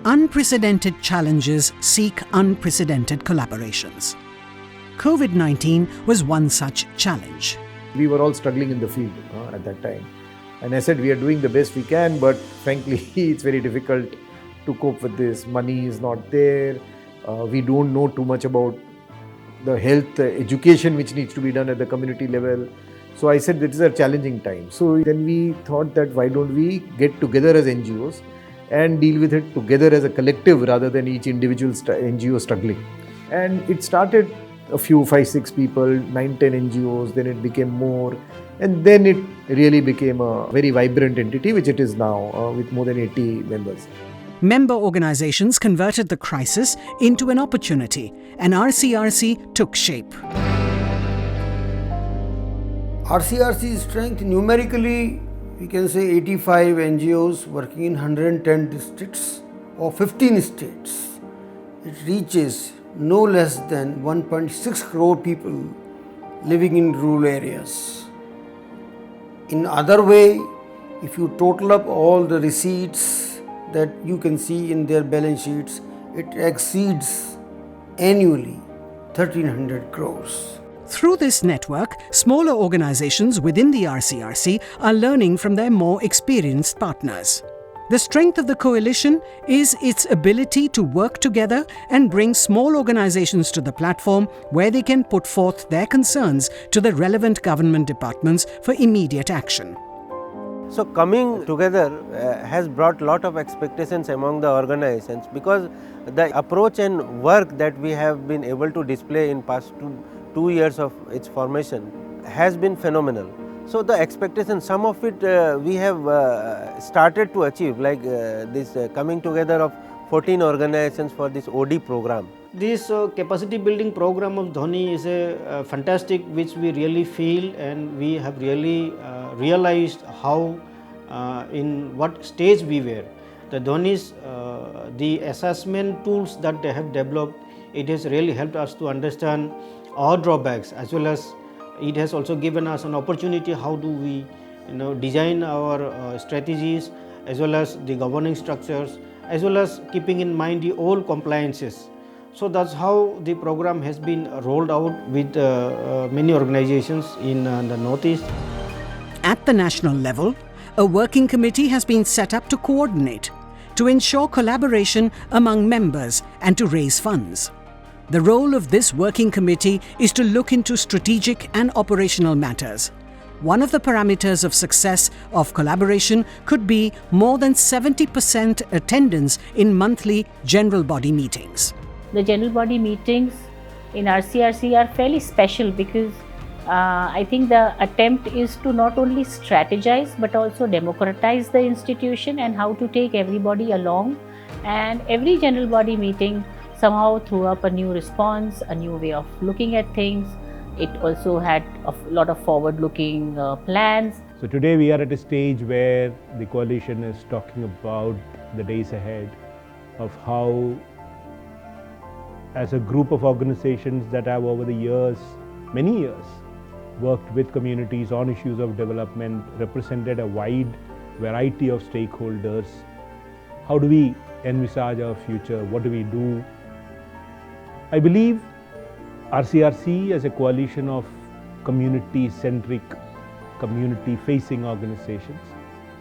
Unprecedented challenges seek unprecedented collaborations. COVID-19 was one such challenge. We were all struggling in the field at that time. And I said, we are doing the best we can, but frankly, it's very difficult to cope with this. Money is not there. We don't know too much about the health education which needs to be done at the community level. So I said, this is a challenging time. So then we thought that why don't we get together as NGOs and deal with it together as a collective rather than each individual NGO struggling. And it started a few, 5-6 people, 9-10 NGOs, then it became more. And then it really became a very vibrant entity, which it is now, with more than 80 members. Member organizations converted the crisis into an opportunity, and Rcrc took shape. Rcrc's strength numerically, we can say 85 NGOs working in 110 districts or 15 states. It reaches no less than 1.6 crore people living in rural areas. In other way, if you total up all the receipts that you can see in their balance sheets, it exceeds annually 1,300 crores. Through this network, smaller organizations within the Rcrc are learning from their more experienced partners. The strength of the coalition is its ability to work together and bring small organizations to the platform where they can put forth their concerns to the relevant government departments for immediate action. So coming together has brought a lot of expectations among the organizations, because the approach and work that we have been able to display in past two years of its formation has been phenomenal. So the expectation, some of it we have started to achieve, like this coming together of 14 organizations for this OD program. This capacity building program of Dhoni is a fantastic, which we really feel, and we have really realized how in what stage we were. The Dhoni's the assessment tools that they have developed, it has really helped us to understand our drawbacks, as well as it has also given us an opportunity how do we design our strategies, as well as the governing structures, as well as keeping in mind the all compliances. So that's how the program has been rolled out with many organizations in the Northeast. At the national level, a working committee has been set up to coordinate, to ensure collaboration among members and to raise funds. The role of this working committee is to look into strategic and operational matters. One of the parameters of success of collaboration could be more than 70% attendance in monthly general body meetings. The general body meetings in Rcrc are fairly special because I think the attempt is to not only strategize but also democratize the institution and how to take everybody along. And every general body meeting somehow threw up a new response, a new way of looking at things. It also had a lot of forward-looking plans. So today we are at a stage where the coalition is talking about the days ahead, of how, as a group of organizations that have over the years, many years, worked with communities on issues of development, represented a wide variety of stakeholders. How do we envisage our future? What do we do? I believe Rcrc as a coalition of community-centric, community-facing organizations,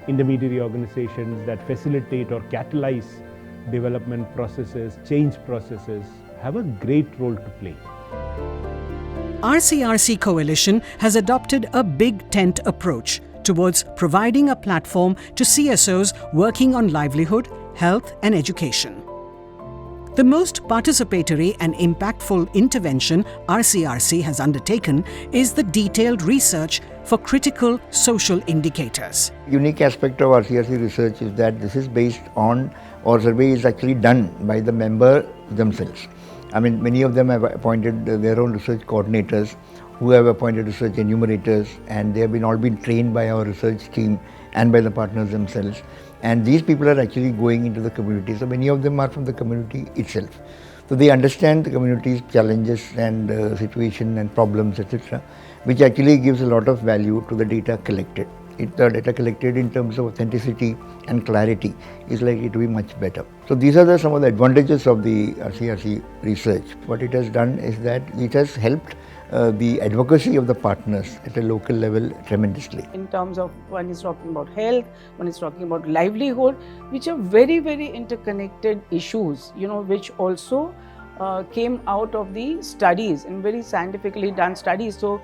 intermediary organizations that facilitate or catalyze development processes, change processes, have a great role to play. Rcrc Coalition has adopted a big tent approach towards providing a platform to CSOs working on livelihood, health and education. The most participatory and impactful intervention Rcrc has undertaken is the detailed research for critical social indicators. Unique aspect of Rcrc research is that this is based on, or survey is actually done by the member themselves. I mean, many of them have appointed their own research coordinators who have appointed research enumerators, and they have been all been trained by our research team and by the partners themselves. And these people are actually going into the community. So many of them are from the community itself. So they understand the community's challenges and situation and problems, etc., which actually gives a lot of value to the data collected. The data collected in terms of authenticity and clarity is likely to be much better. So these are some of the advantages of the Rcrc research. What it has done is that it has helped the advocacy of the partners at a local level tremendously. In terms of one is talking about health, one is talking about livelihood, which are very, very interconnected issues, which also came out of the studies and very scientifically done studies. So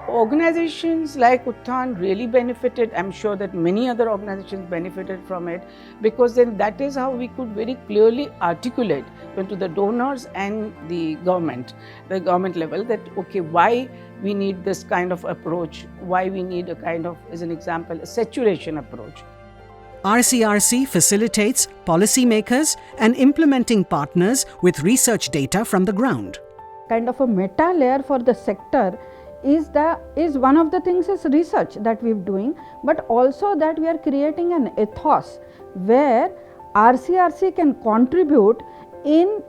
organizations like Utthan really benefited. I'm sure that many other organizations benefited from it, because then that is how we could very clearly articulate to the donors and the government level, that okay, why we need this kind of approach, why we need a kind of, as an example, a saturation approach. Rcrc facilitates policymakers and implementing partners with research data from the ground. Kind of a meta layer for the sector is one of the things is research that we're doing, but also that we are creating an ethos where Rcrc can contribute in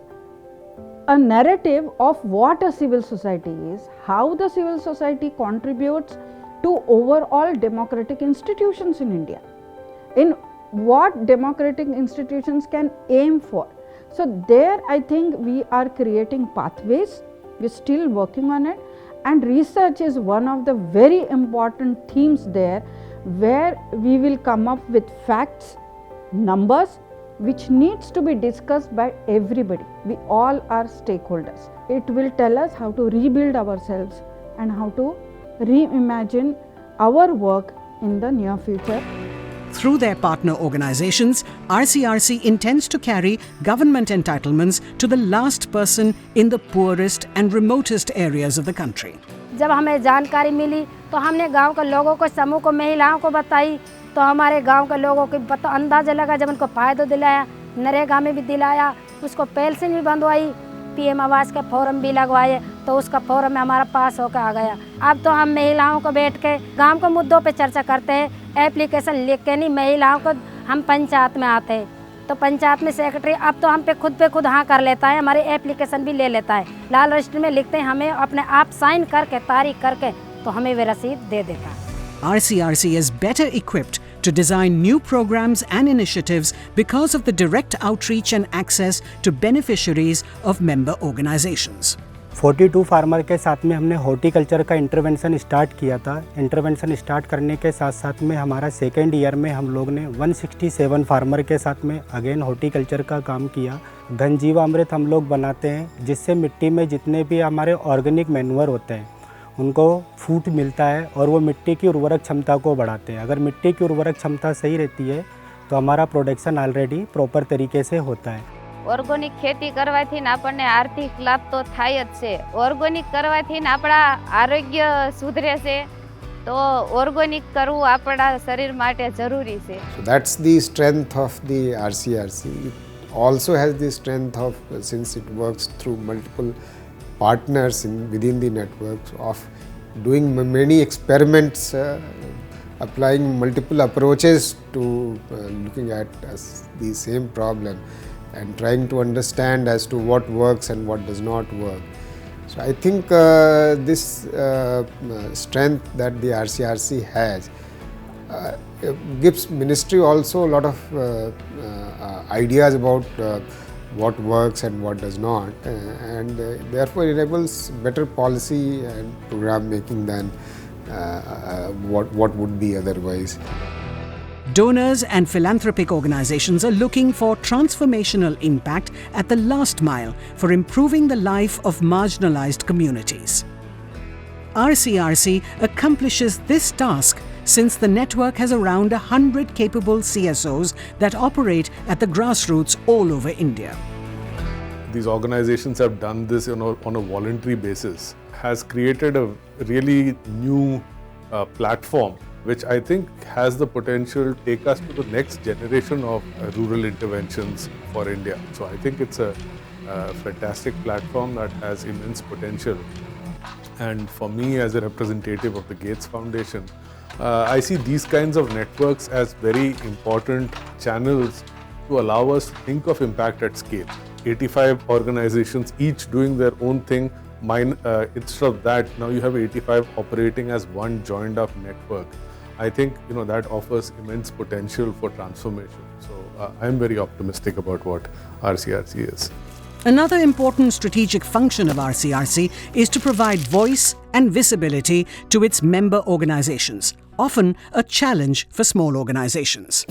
a narrative of what a civil society is, how the civil society contributes to overall democratic institutions in India, in what democratic institutions can aim for. So there I think we are creating pathways, we're still working on it. And research is one of the very important themes there, where we will come up with facts, numbers, which needs to be discussed by everybody. We all are stakeholders. It will tell us how to rebuild ourselves and how to reimagine our work in the near future. Through their partner organizations, Rcrc intends to carry government entitlements to the last person in the poorest and remotest areas of the country. जब हमें जानकारी मिली तो हमने गांव के लोगों को, समूह को, महिलाओं को बताई, तो हमारे गांव के लोगों को अंदाज़ा लगा। जब उनको फ़ायदा दिलाया, नरेगा में भी दिलाया, उसको पेंशन भी बंधवाई, पीएम आवास का फॉर्म भी लगवाए, तो उसका फॉर्म में हमारा पास होकर आ गया। अब तो हम महिलाओं को बैठ के गांव के मुद्दों पे चर्चा करते हैं, एप्लीकेशन लिख के नहीं, महिलाओं को हम पंचायत में आते हैं तो पंचायत में सेक्रेटरी अब तो हम पे खुद हाँ कर लेता है, हमारी एप्लीकेशन भी ले लेता है, लाल रजिस्टर में लिखते हैं, हमें अपने आप साइन करके तारीख करके तो हमें वे रसीद दे देता है। Rcrc is better equipped to design new programs and initiatives because of the direct outreach and access to beneficiaries of member organizations. 42 farmer के साथ में हमने हॉर्टिकल्चर का इंटरवेंशन स्टार्ट किया था। इंटरवेंशन स्टार्ट करने के साथ साथ में हमारा सेकेंड ईयर में हम लोग ने 167 फार्मर के साथ में अगेन हॉर्टिकल्चर का काम किया। घन जीवामृत हम लोग बनाते हैं, जिससे मिट्टी में जितने भी हमारे ऑर्गेनिक मैन्योर होते हैं उनको फूड मिलता है और वो मिट्टी की उर्वरक क्षमता को बढ़ाते हैं। अगर मिट्टी की उर्वरक क्षमता सही रहती है तो हमारा प्रोडक्शन ऑलरेडी प्रॉपर तरीके से होता है। ઓર્ગોનિક ખેતી કરવાથી આપણને આર્થિક લાભ તો થાય જ છે। ઓર્ગોનિક કરવાથી આપણા આરોગ્ય સુધરે છે, તો ઓર્ગોનિક કરવું આપણા શરીર માટે જરૂરી છે। So that's the strength of the Rcrc. It also has the strength of, since it works through multiple partners within the network, of doing many experiments, applying multiple approaches to looking at the same problem and trying to understand as to what works and what does not work. So I think this strength that the Rcrc has gives ministry also a lot of ideas about what works and what does not, and therefore enables better policy and program making than what would be otherwise. Donors and philanthropic organizations are looking for transformational impact at the last mile for improving the life of marginalized communities. Rcrc accomplishes this task since the network has around 100 capable CSOs that operate at the grassroots all over India. These organizations have done this on a voluntary basis, has created a really new platform which I think has the potential to take us to the next generation of rural interventions for India. So I think it's a fantastic platform that has immense potential. And for me, as a representative of the Gates Foundation, I see these kinds of networks as very important channels to allow us to think of impact at scale. 85 organizations, each doing their own thing. Instead of that, now you have 85 operating as one joined up network. I think that offers immense potential for transformation. So I'm very optimistic about what Rcrc is. Another important strategic function of Rcrc is to provide voice and visibility to its member organizations, often a challenge for small organizations.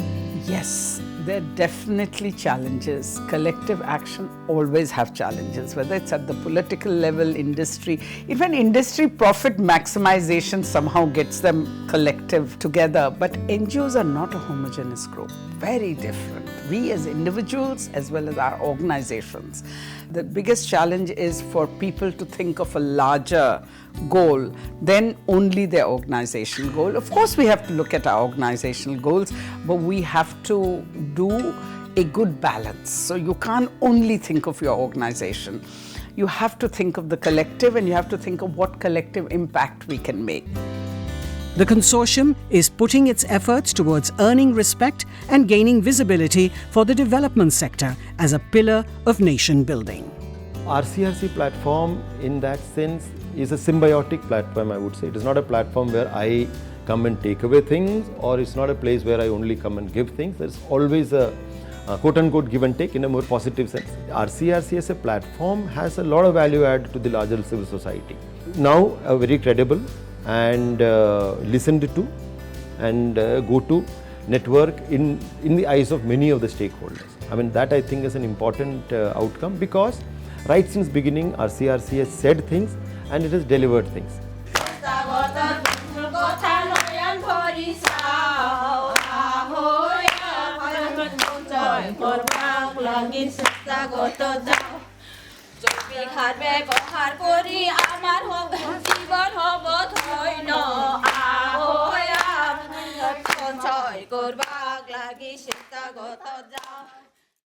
Yes, there are definitely challenges. Collective action always have challenges, whether it's at the political level, industry, even industry profit maximization somehow gets them collective together. But NGOs are not a homogeneous group, very different. We as individuals as well as our organizations. The biggest challenge is for people to think of a larger goal than only their organizational goal. Of course, we have to look at our organizational goals, but we have to do a good balance. So you can't only think of your organization. You have to think of the collective, and you have to think of what collective impact we can make. The consortium is putting its efforts towards earning respect and gaining visibility for the development sector as a pillar of nation building. Rcrc platform in that sense is a symbiotic platform, I would say. It is not a platform where I come and take away things, or it's not a place where I only come and give things. There's always a quote-unquote give and take in a more positive sense. Rcrc as a platform has a lot of value add to the larger civil society. Now a very credible and listened to and go-to network in the eyes of many of the stakeholders. I mean, that I think is an important outcome, because right since beginning Rcrc has said things and it has delivered things. সঞ্চয় করবাক লাগি চেষ্টা গত যাও।